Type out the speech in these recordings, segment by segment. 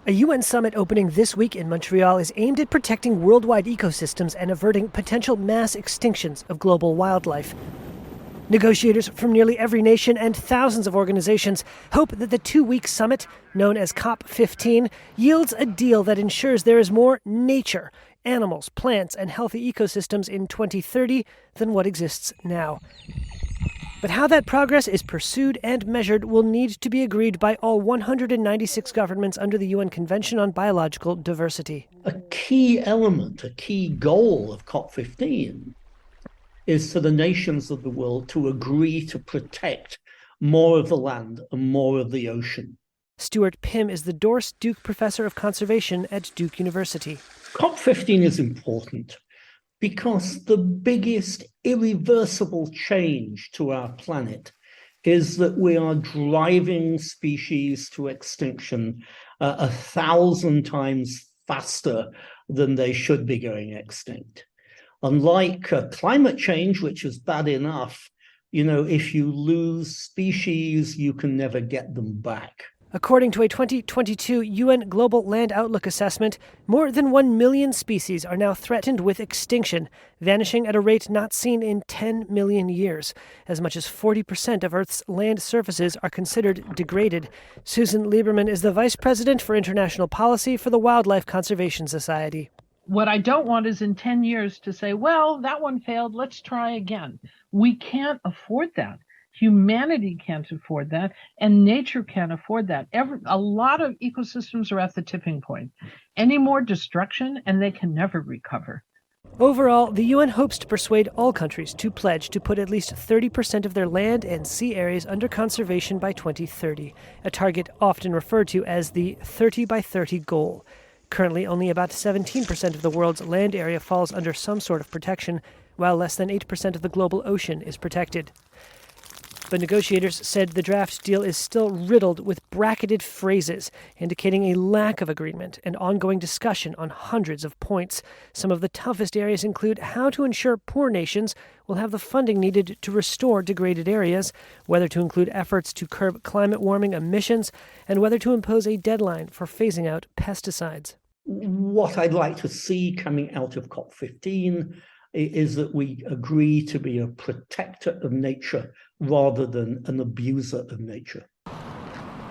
A UN summit opening this week in Montreal is aimed at protecting worldwide ecosystems and averting potential mass extinctions of global wildlife. Negotiators from nearly every nation and thousands of organizations hope that the two-week summit, known as COP15, yields a deal that ensures there is more nature, animals, plants, and healthy ecosystems in 2030 than what exists now. But how that progress is pursued and measured will need to be agreed by all 196 governments under the UN Convention on Biological Diversity. A key element, a key goal of COP15 is for the nations of the world to agree to protect more of the land and more of the ocean. Stuart Pym is the Dorst Duke Professor of Conservation at Duke University. COP15 is important because the biggest irreversible change to our planet is that we are driving species to extinction 1,000 times faster than they should be going extinct. Unlike climate change, which is bad enough, if you lose species, you can never get them back. According to a 2022 UN Global Land Outlook assessment, more than 1 million species are now threatened with extinction, vanishing at a rate not seen in 10 million years. As much as 40% of Earth's land surfaces are considered degraded. Susan Lieberman is the Vice President for International Policy for the Wildlife Conservation Society. What I don't want is in 10 years to say, well, that one failed, let's try again. We can't afford that. Humanity can't afford that, and nature can't afford that. A lot of ecosystems are at the tipping point. Any more destruction, and they can never recover. Overall, the UN hopes to persuade all countries to pledge to put at least 30% of their land and sea areas under conservation by 2030, a target often referred to as the 30 by 30 goal. Currently, only about 17% of the world's land area falls under some sort of protection, while less than 8% of the global ocean is protected. But negotiators said the draft deal is still riddled with bracketed phrases, indicating a lack of agreement and ongoing discussion on hundreds of points. Some of the toughest areas include how to ensure poor nations will have the funding needed to restore degraded areas, whether to include efforts to curb climate warming emissions, and whether to impose a deadline for phasing out pesticides. What I'd like to see coming out of COP15 is that we agree to be a protector of nature rather than an abuser of nature.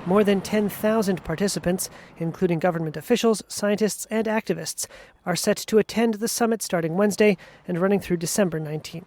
More than 10,000 participants, including government officials, scientists, and activists, are set to attend the summit starting Wednesday and running through December 19.